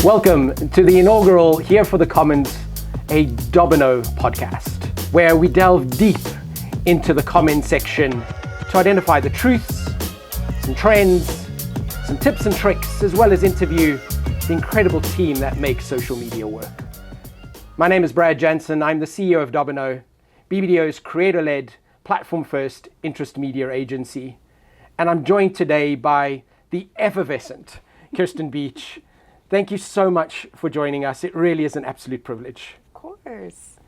Welcome to the inaugural Here for the Commons, a Dobbino podcast, where we delve deep into the comment section to identify the truths, some trends, some tips and tricks, as well as interview the incredible team that makes social media work. My name is Brad Jansen. I'm the CEO of Dobbino, BBDO's creator-led, platform-first interest media agency. And I'm joined today by the effervescent Kirsten Beach. Thank you so much for joining us. It really is an absolute privilege. Of course.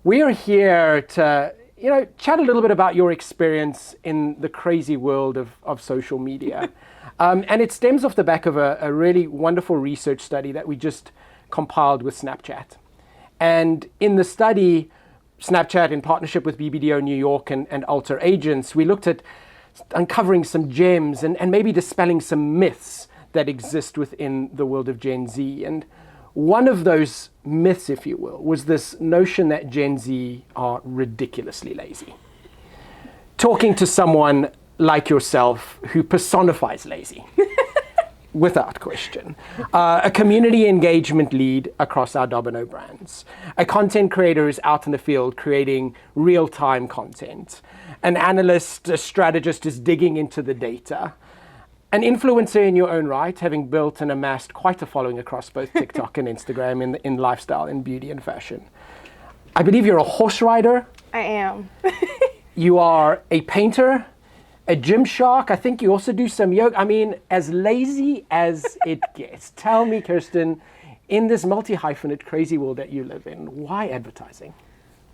We are here to, chat a little bit about your experience in the crazy world of social media. And it stems off the back of a really wonderful research study that we just compiled with Snapchat. And in the study, Snapchat, in partnership with BBDO New York and Alter Agents, we looked at uncovering some gems and maybe dispelling some myths that exist within the world of Gen Z. And one of those myths, if you will, was this notion that Gen Z are ridiculously lazy. Talking to someone like yourself who personifies lazy, without question. A community engagement lead across our Dobbino brands. A content creator is out in the field creating real-time content. An analyst, a strategist is digging into the data. An influencer in your own right, having built and amassed quite a following across both TikTok and Instagram in lifestyle, in beauty and fashion. I believe you're a horse rider. I am. You are a painter, a gym shark. I think you also do some yoga. I mean, as lazy as it gets. Tell me, Kirsten, in this multi-hyphenate crazy world that you live in, why advertising?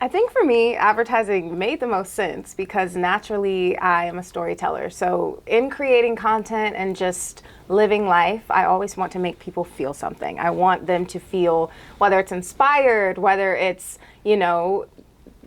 I think for me, advertising made the most sense because naturally I am a storyteller. So in creating content and just living life, I always want to make people feel something. I want them to feel, whether it's inspired, whether it's,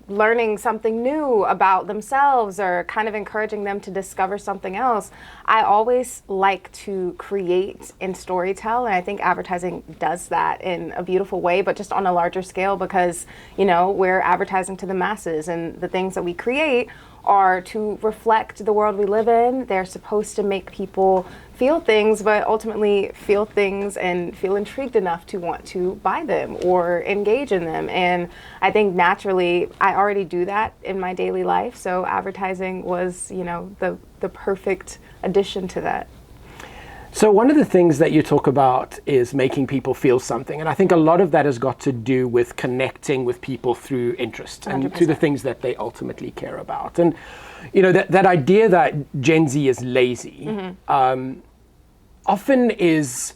learning something new about themselves or kind of encouraging them to discover something else. I always like to create and storytell, and I think advertising does that in a beautiful way, but just on a larger scale because, we're advertising to the masses, and the things that we create are to reflect the world we live in. They're supposed to make people feel things, but ultimately feel things and feel intrigued enough to want to buy them or engage in them. And I think naturally, I already do that in my daily life. So advertising was, the perfect addition to that. So one of the things that you talk about is making people feel something. And I think a lot of that has got to do with connecting with people through interest 100%. And to the things that they ultimately care about. And, that idea that Gen Z is lazy often is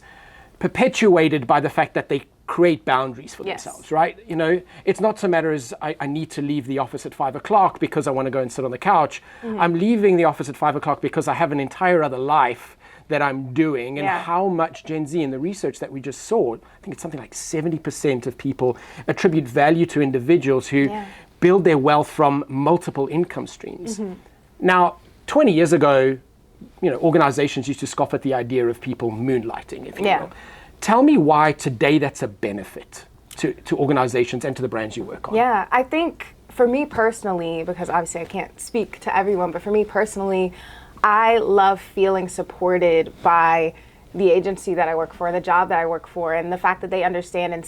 perpetuated by the fact that they create boundaries for themselves, right? It's not so matter as I need to leave the office at 5 o'clock because I want to go and sit on the couch. I'm leaving the office at 5 o'clock because I have an entire other life that I'm doing, and how much Gen Z in the research that we just saw, I think it's something like 70% of people attribute value to individuals who build their wealth from multiple income streams. Now, 20 years ago, organizations used to scoff at the idea of people moonlighting, if you will. Tell me why today that's a benefit to organizations and to the brands you work on. Yeah, I think for me personally, because obviously I can't speak to everyone, but for me personally, I love feeling supported by the agency that I work for, the job that I work for, and the fact that they understand and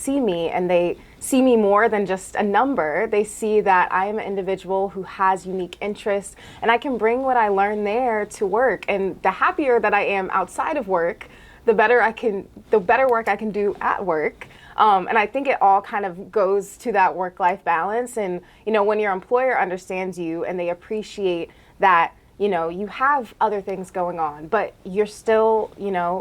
they see me more than just a number. They see that I am an individual who has unique interests, and I can bring what I learn there to work. And the happier that I am outside of work, the better work I can do at work. And I think it all kind of goes to that work-life balance. And, when your employer understands you and they appreciate that, you have other things going on, but you're still,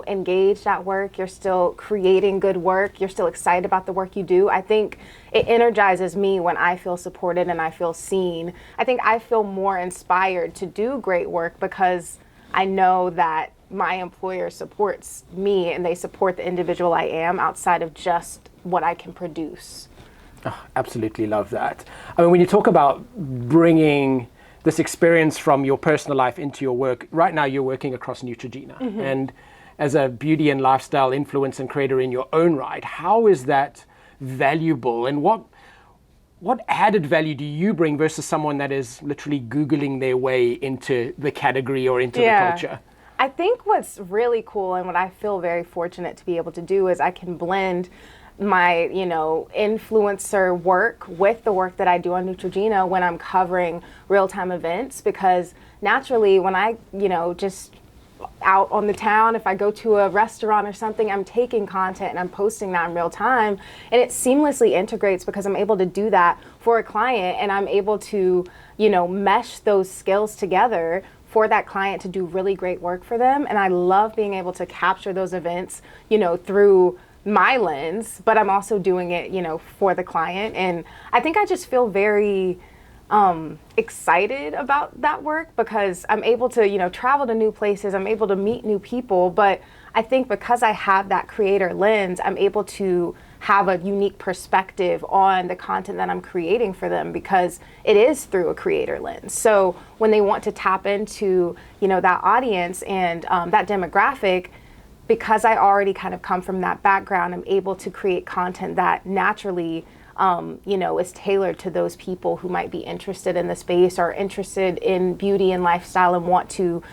engaged at work. You're still creating good work. You're still excited about the work you do. I think it energizes me when I feel supported and I feel seen. I think I feel more inspired to do great work because I know that my employer supports me and they support the individual I am outside of just what I can produce. Oh, absolutely love that. I mean, when you talk about bringing this experience from your personal life into your work, right now you're working across Neutrogena. And as a beauty and lifestyle influencer and creator in your own right, how is that valuable? And what added value do you bring versus someone that is literally Googling their way into the category or into the culture? I think what's really cool and what I feel very fortunate to be able to do is I can blend my, influencer work with the work that I do on Neutrogena when I'm covering real-time events, because naturally when I, just out on the town, if I go to a restaurant or something, I'm taking content and I'm posting that in real time, and it seamlessly integrates because I'm able to do that for a client, and I'm able to, mesh those skills together for that client to do really great work for them. And I love being able to capture those events, through my lens, but I'm also doing it, for the client. And I think I just feel very excited about that work because I'm able to, travel to new places, I'm able to meet new people, but I think because I have that creator lens, I'm able to have a unique perspective on the content that I'm creating for them because it is through a creator lens. So when they want to tap into, that audience and that demographic, because I already kind of come from that background, I'm able to create content that naturally is tailored to those people who might be interested in the space or interested in beauty and lifestyle and want to,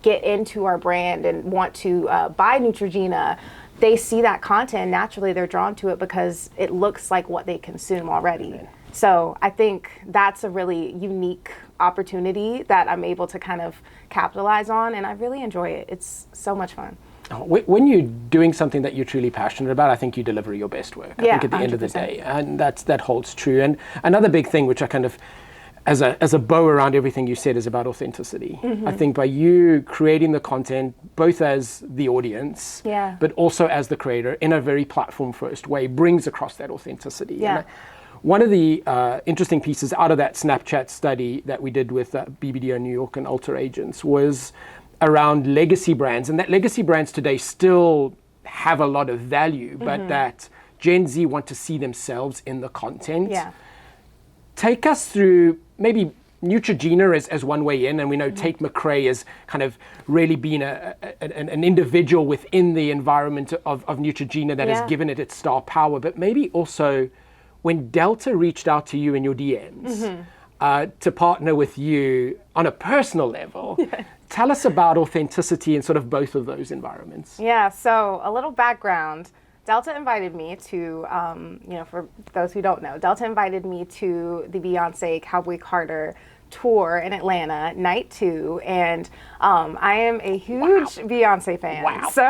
get into our brand and want to buy Neutrogena. They see that content and naturally they're drawn to it because it looks like what they consume already. So I think that's a really unique opportunity that I'm able to kind of capitalize on, and I really enjoy it. It's so much fun. When you're doing something that you're truly passionate about, I think you deliver your best work. I think at the 100%. End of the day, and that holds true. And another big thing, which I kind of, as a bow around everything you said, is about authenticity. I think by you creating the content, both as the audience, but also as the creator, in a very platform-first way, brings across that authenticity. Yeah. One of the interesting pieces out of that Snapchat study that we did with BBDO New York and Ultra Agents was around legacy brands, and that legacy brands today still have a lot of value, but that Gen Z want to see themselves in the content. Yeah. Take us through maybe Neutrogena as one way in, and we know Tate McRae has kind of really been an individual within the environment of Neutrogena that has given it its star power, but maybe also when Delta reached out to you in your DMs to partner with you on a personal level. Tell us about authenticity in sort of both of those environments. Yeah, so a little background. Delta invited me to, for those who don't know, Delta invited me to the Beyonce Cowboy Carter tour in Atlanta, night 2, and I am a huge Beyonce fan. Wow. So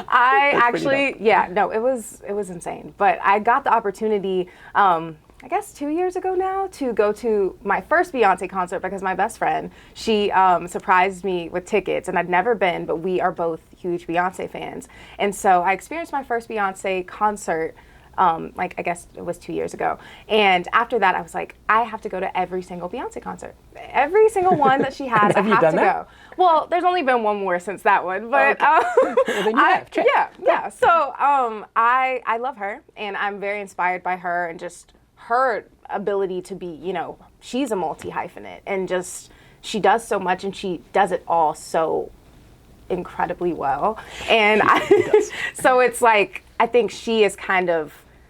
I actually, it was insane. But I got the opportunity, I guess 2 years ago now, to go to my first Beyonce concert because my best friend, she surprised me with tickets, and I'd never been, but we are both huge Beyonce fans. And so I experienced my first Beyonce concert, I guess it was 2 years ago. And after that, I was like, I have to go to every single Beyonce concert. Every single one that she has, I have to go. Well, there's only been one more since that one, but well, then you have. Check. Yeah. So I love her, and I'm very inspired by her and just her ability to be, she's a multi-hyphenate, and just she does so much, and she does it all so incredibly well. And so it's like, I think she is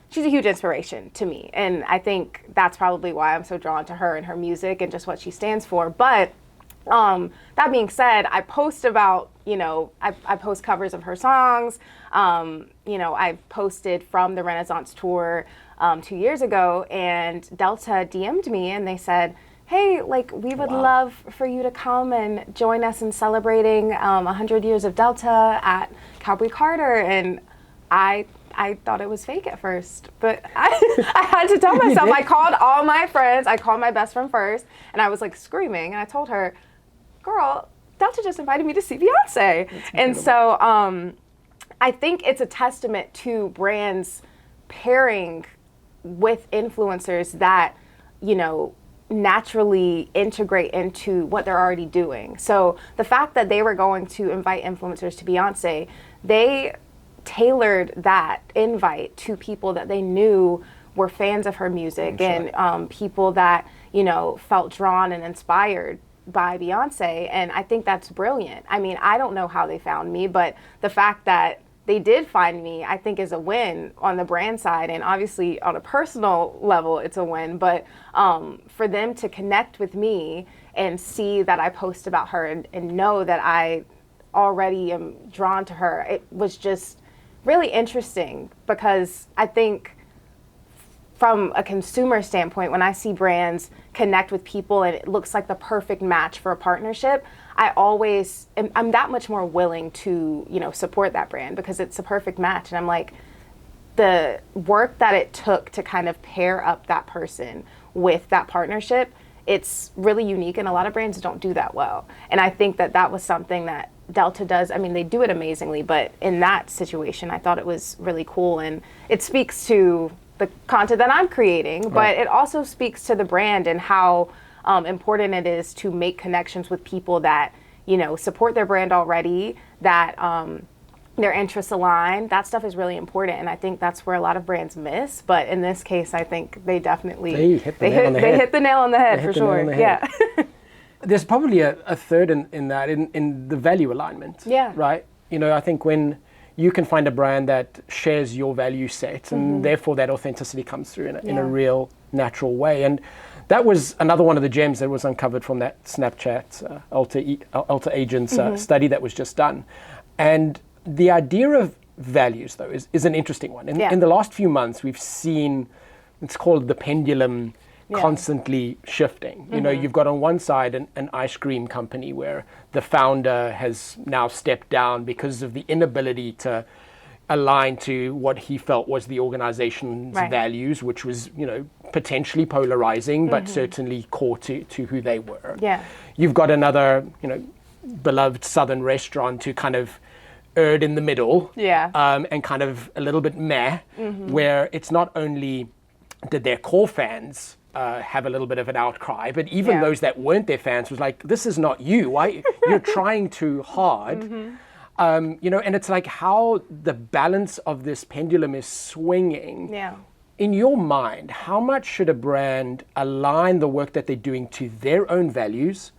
she's a huge inspiration to me. And I think that's probably why I'm so drawn to her and her music and just what she stands for. But that being said, I post about, I post covers of her songs. I've posted from the Renaissance tour 2 years ago, and Delta DM'd me and they said, hey, we would love for you to come and join us in celebrating 100 years of Delta at Cowboy Carter. And I thought it was fake at first, but I had to tell myself. I called all my friends. I called my best friend first, and I was screaming, and I told her, girl, Delta just invited me to see Beyonce. And so I think it's a testament to brands pairing with influencers that, naturally integrate into what they're already doing. So the fact that they were going to invite influencers to Beyonce, they tailored that invite to people that they knew were fans of her music and people that, felt drawn and inspired by Beyonce. And I think that's brilliant. I mean, I don't know how they found me, but the fact that they did find me, I think, is a win on the brand side. And obviously on a personal level, it's a win. But for them to connect with me and see that I post about her and know that I already am drawn to her. It was just really interesting because I think from a consumer standpoint, when I see brands connect with people and it looks like the perfect match for a partnership, I'm that much more willing to, support that brand because it's a perfect match. And I'm like, the work that it took to kind of pair up that person with that partnership, it's really unique, and a lot of brands don't do that well. And I think that was something that Delta does. I mean, they do it amazingly, but in that situation, I thought it was really cool, and it speaks to the content that I'm creating, but it also speaks to the brand and how important it is to make connections with people that, support their brand already, that their interests align. That stuff is really important, and I think that's where a lot of brands miss. But in this case, I think they definitely hit the nail on the head for sure. Yeah. There's probably a third in that, in the value alignment. Yeah. Right? I think when you can find a brand that shares your value set, and therefore that authenticity comes through in a real natural way. And that was another one of the gems that was uncovered from that Snapchat Alter Agents study that was just done. And the idea of values, though, is an interesting one. In the last few months, we've seen, it's called the pendulum constantly shifting. You've got on one side an ice cream company where the founder has now stepped down because of the inability to align to what he felt was the organization's values, which was, potentially polarizing, but certainly core to who they were. Yeah. You've got another, beloved Southern restaurant who kind of erred in the middle, and kind of a little bit meh, where it's not only did their core fans have a little bit of an outcry, but even those that weren't their fans was like, this is not you. Why you're trying too hard. And it's like how the balance of this pendulum is swinging. Yeah. In your mind, how much should a brand align the work that they're doing to their own values,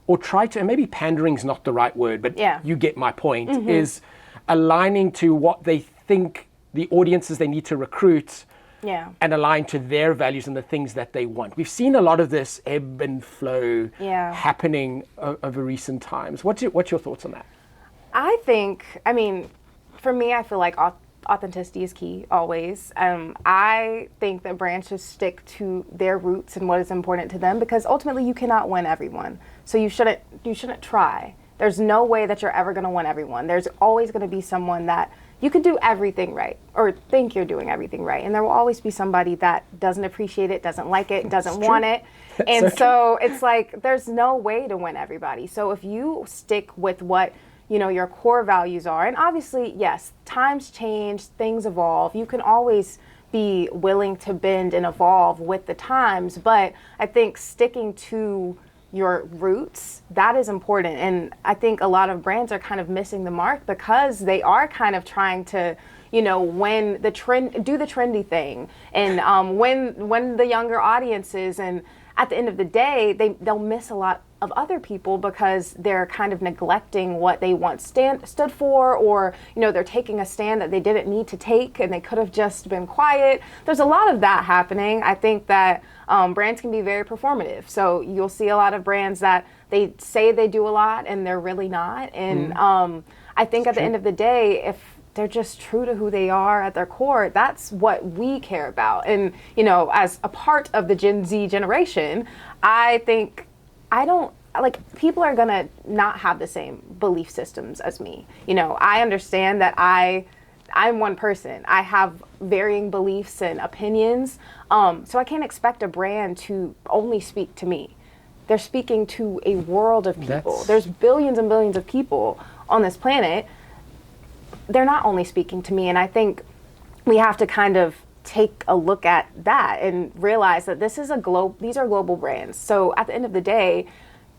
or try to, and maybe pandering's not the right word, but you get my point, is aligning to what they think the audiences they need to recruit and align to their values and the things that they want. We've seen a lot of this ebb and flow happening over recent times. What's your thoughts on that? I think, for me, I feel like authenticity is key always. I think that brands should stick to their roots and what is important to them, because ultimately you cannot win everyone. So you shouldn't try. There's no way that you're ever going to win everyone. There's always going to be someone that you could do everything right or think you're doing everything right. And there will always be somebody that doesn't appreciate it, doesn't like it, doesn't want it. And so it's like, there's no way to win everybody. So if you stick with what, your core values are, and obviously, yes, times change, things evolve. You can always be willing to bend and evolve with the times. But I think sticking to your roots, that is important. And I think a lot of brands are kind of missing the mark because they are kind of trying to, win the trend, do the trendy thing, and win the younger audiences. And at the end of the day, they'll miss a lot of other people because they're kind of neglecting what they once stood for, or they're taking a stand that they didn't need to take and they could have just been quiet. There's a lot of that happening. I think that brands can be very performative. So you'll see a lot of brands that they say they do a lot and they're really not. And I think at the end of the day, if they're just true to who they are at their core, that's what we care about. And, as a part of the Gen Z generation, I think people are gonna not have the same belief systems as me. I understand that I'm one person. I have varying beliefs and opinions. So I can't expect a brand to only speak to me. They're speaking to a world of people. There's billions and billions of people on this planet. They're not only speaking to me. And I think we have to kind of take a look at that and realize that these are global brands. So at the end of the day,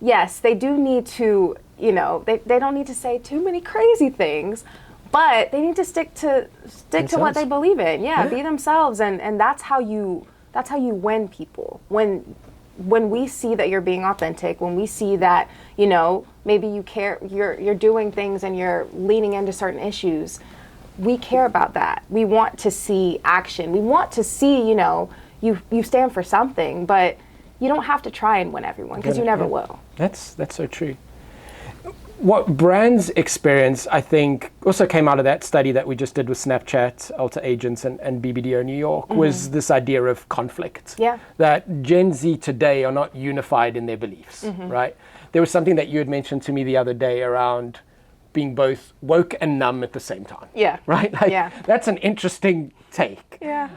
yes, they do need to, they don't need to say too many crazy things, but they need to stick to what they believe in. Yeah, be themselves, and that's how you win people. When we see that you're being authentic, when we see that, maybe you care, you're doing things and you're leaning into certain issues, we care about that. We want to see action. We want to see, you stand for something, but you don't have to try and win everyone because you never will. That's so true. what brands experience, I think, also came out of that study that we just did with Snapchat, Ulta Agents, and BBDO New York, was this idea of conflict. Yeah. That Gen Z today are not unified in their beliefs, right? There was something that you had mentioned to me the other day around being both woke and numb at the same time. Yeah. Right? Like, Yeah. that's an interesting take. Yeah.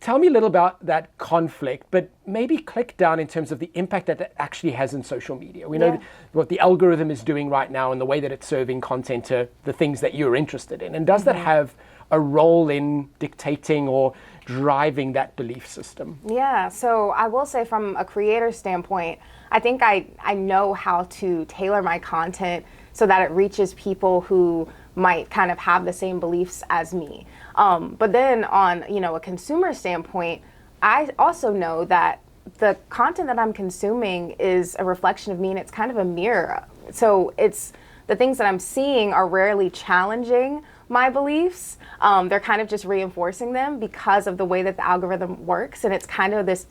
Tell me a little about that conflict, but maybe click down in terms of the impact that it actually has in social media. We know what the algorithm is doing right now and the way that it's serving content to the things that you're interested in. And does that have a role in dictating or driving that belief system? Yeah, so I will say from a creator standpoint, I think I know how to tailor my content so that it reaches people who might kind of have the same beliefs as me. But then on, a consumer standpoint, I also know that the content that I'm consuming is a reflection of me, and it's kind of a mirror. So it's the things that I'm seeing are rarely challenging my beliefs. They're kind of just reinforcing them because of the way that the algorithm works. And it's kind of this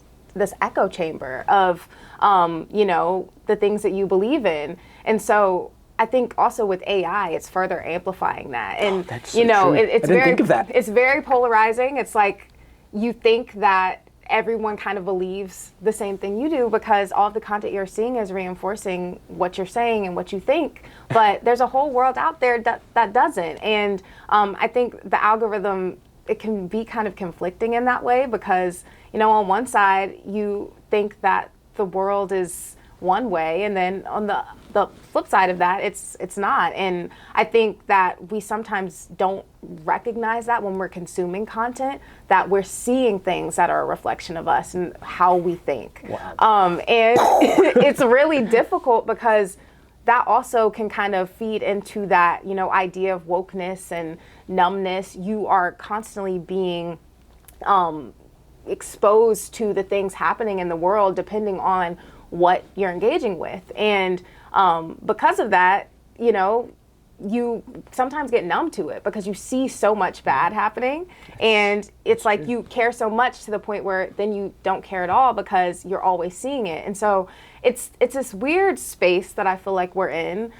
echo chamber of, the things that you believe in. And so I think also with AI, it's further amplifying that. And, that's so true. It's I didn't think of that. It's very polarizing. It's like you think that everyone kind of believes the same thing you do because all of the content you're seeing is reinforcing what you're saying and what you think. But there's a whole world out there that doesn't. And I think the algorithm, it can be kind of conflicting in that way because, on one side, you think that the world is one way, and then on the flip side of that, it's not. And I think that we sometimes don't recognize that when we're consuming content, that we're seeing things that are a reflection of us and how we think. Wow. And it's really difficult because that also can kind of feed into that, idea of wokeness and numbness. You are constantly being exposed to the things happening in the world depending on what you're engaging with. And because of that, you sometimes get numb to it because you see so much bad happening. And it's like you care so much to the point where then you don't care at all because you're always seeing it. And so it's this weird space that I feel like we're in.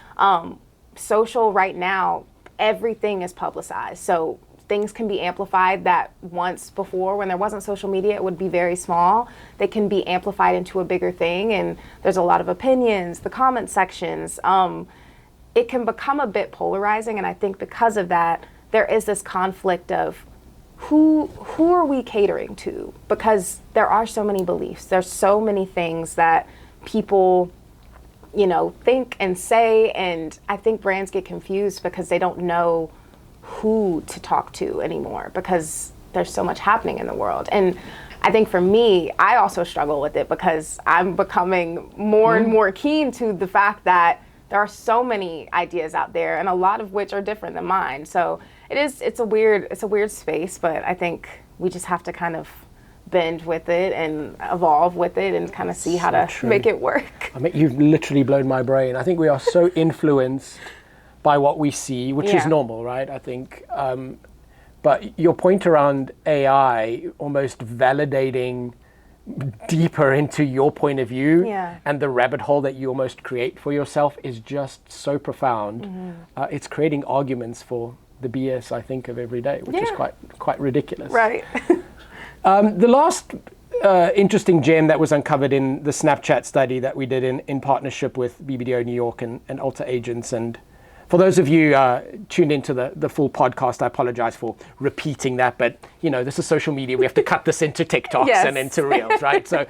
Social right now, everything is publicized. So things can be amplified that once before, when there wasn't social media, it would be very small. They can be amplified into a bigger thing, and there's a lot of opinions, the comment sections. It can become a bit polarizing, and I think because of that, there is this conflict of who are we catering to? Because there are so many beliefs. There's so many things that people, think and say, and I think brands get confused because they don't know who to talk to anymore because there's so much happening in the world. And I think for me, I also struggle with it because I'm becoming more and more keen to the fact that there are so many ideas out there and a lot of which are different than mine. So it's a weird space, but I think we just have to kind of bend with it and evolve with it and kind of see how to make it work. I mean, you've literally blown my brain. I think we are so influenced by what we see, which is normal, right? I think. But your point around AI almost validating deeper into your point of view and the rabbit hole that you almost create for yourself is just so profound. It's creating arguments for the BS, I think, of every day, which is quite ridiculous. Right. The last interesting gem that was uncovered in the Snapchat study that we did in partnership with BBDO New York and Ulta Agents, and for those of you tuned into the full podcast, I apologize for repeating that, but this is social media. We have to cut this into TikToks and into Reels, right? So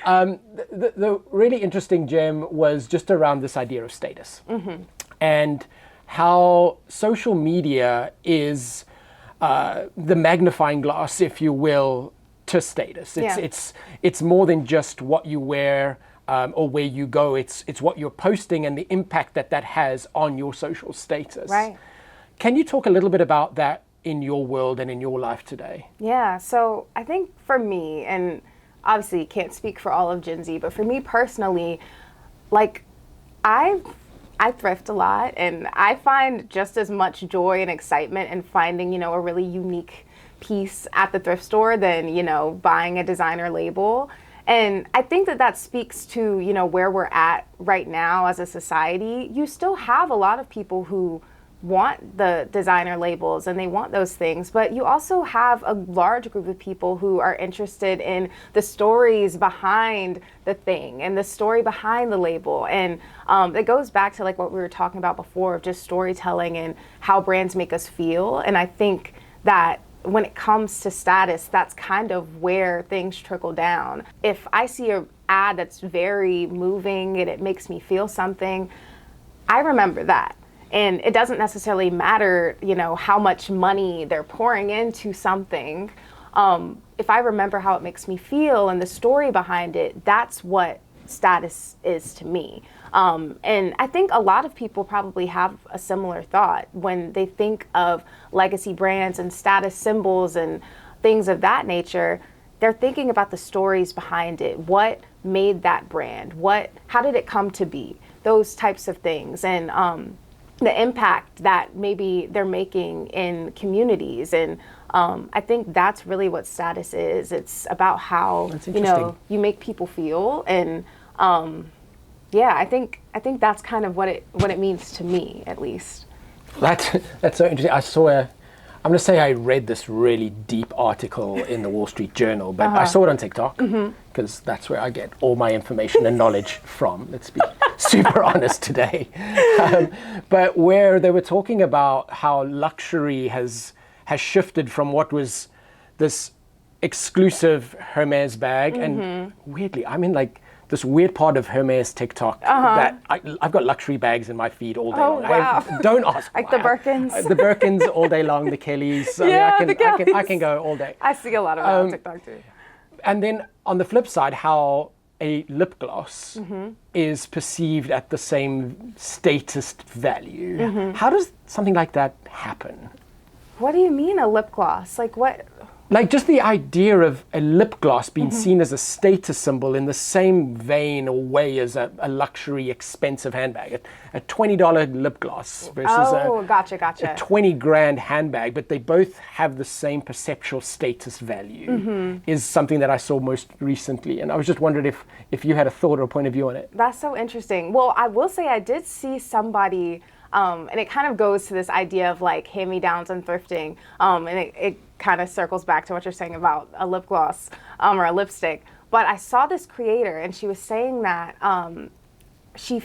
the really interesting gem was just around this idea of status and how social media is the magnifying glass, if you will, to status. It's more than just what you wear, or where you go. It's what you're posting and the impact that has on your social status. Right. Can you talk a little bit about that in your world and in your life today? Yeah, so I think for me, and obviously can't speak for all of Gen Z, but for me personally, like I thrift a lot, and I find just as much joy and excitement in finding, a really unique piece at the thrift store than, buying a designer label. And I think that speaks to, where we're at right now as a society. You still have a lot of people who want the designer labels and they want those things, but you also have a large group of people who are interested in the stories behind the thing and the story behind the label. And it goes back to like what we were talking about before of just storytelling and how brands make us feel. And I think that when it comes to status, that's kind of where things trickle down. If I see an ad that's very moving and it makes me feel something, I remember that. And it doesn't necessarily matter, how much money they're pouring into something. If I remember how it makes me feel and the story behind it, that's what status is to me. And I think a lot of people probably have a similar thought when they think of legacy brands and status symbols and things of that nature. They're thinking about the stories behind it. What made that brand? How did it come to be? Those types of things. And the impact that maybe they're making in communities. And I think that's really what status is. It's about how, you make people feel. And I think that's kind of what it means to me, at least. That's so interesting. I'm going to say I read this really deep article in the Wall Street Journal, but I saw it on TikTok because that's where I get all my information and knowledge from. Let's be super honest today. But where they were talking about how luxury has shifted from what was this exclusive Hermes bag, and weirdly, I'm in like this weird part of Hermes TikTok that I've got luxury bags in my feed all day long. Wow. Don't ask like why. the Birkins. The Birkins all day long, the Kellys. I can go all day. I see a lot of that on TikTok too. And then on the flip side, how a lip gloss is perceived at the same status value. How does something like that happen? What do you mean a lip gloss? Like what? Like just the idea of a lip gloss being seen as a status symbol in the same vein or way as a luxury, expensive handbag. A $20 lip gloss versus gotcha. a 20 grand handbag, but they both have the same perceptual status value is something that I saw most recently. And I was just wondering if you had a thought or a point of view on it. That's so interesting. Well, I will say I did see somebody, and it kind of goes to this idea of like hand-me-downs and thrifting, and it kind of circles back to what you're saying about a lip gloss or a lipstick. But I saw this creator and she was saying that she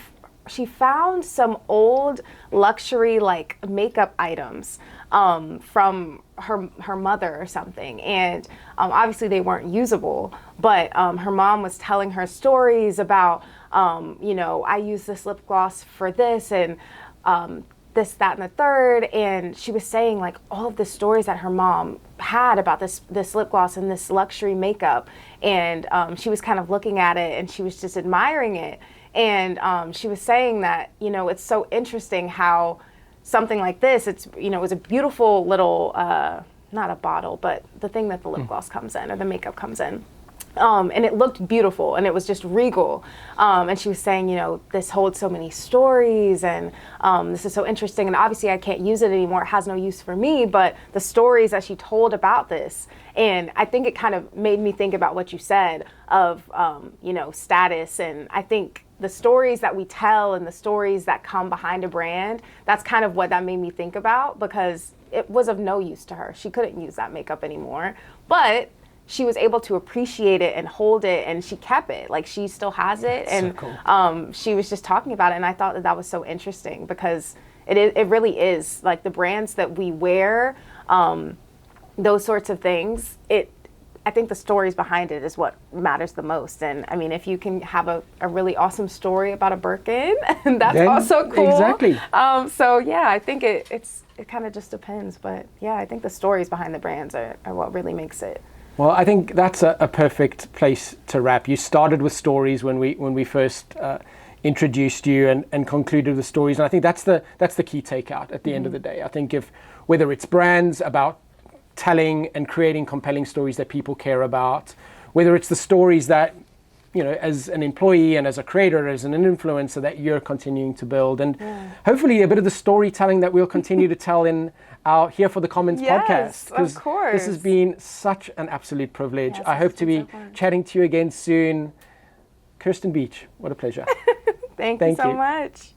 found some old luxury like makeup items from her mother or something, and obviously they weren't usable, but her mom was telling her stories about I use this lip gloss for this and this, that, and the third. And she was saying like all of the stories that her mom had about this lip gloss and this luxury makeup. And she was kind of looking at it and she was just admiring it. And she was saying that, it's so interesting how something like this, it was a beautiful little, not a bottle, but the thing that the lip gloss comes in or the makeup comes in. And it looked beautiful and it was just regal. And she was saying, this holds so many stories and this is so interesting. And obviously I can't use it anymore. It has no use for me, but the stories that she told about this. And I think it kind of made me think about what you said of, status. And I think the stories that we tell and the stories that come behind a brand, that's kind of what that made me think about, because it was of no use to her. She couldn't use that makeup anymore, but she was able to appreciate it and hold it, and she kept it. Like she still has it. And so cool. She was just talking about it, and I thought that was so interesting because it really is like the brands that we wear, those sorts of things. I think the stories behind it is what matters the most. And I mean, if you can have a really awesome story about a Birkin, that's then, also cool. Exactly. So yeah, I think it kind of just depends. But yeah, I think the stories behind the brands are what really makes it. Well, I think that's a perfect place to wrap. You started with stories when we first introduced you and concluded with stories. And I think that's the key takeout at the end of the day. I think whether it's brands about telling and creating compelling stories that people care about, whether it's the stories that you know, as an employee and as a creator, as an influencer that you're continuing to build. And hopefully a bit of the storytelling that we'll continue to tell in our Here for the Comments podcast. Of course. This has been such an absolute privilege. Yes, I hope to be so chatting to you again soon. Kirsten Beach, what a pleasure. Thank you so much.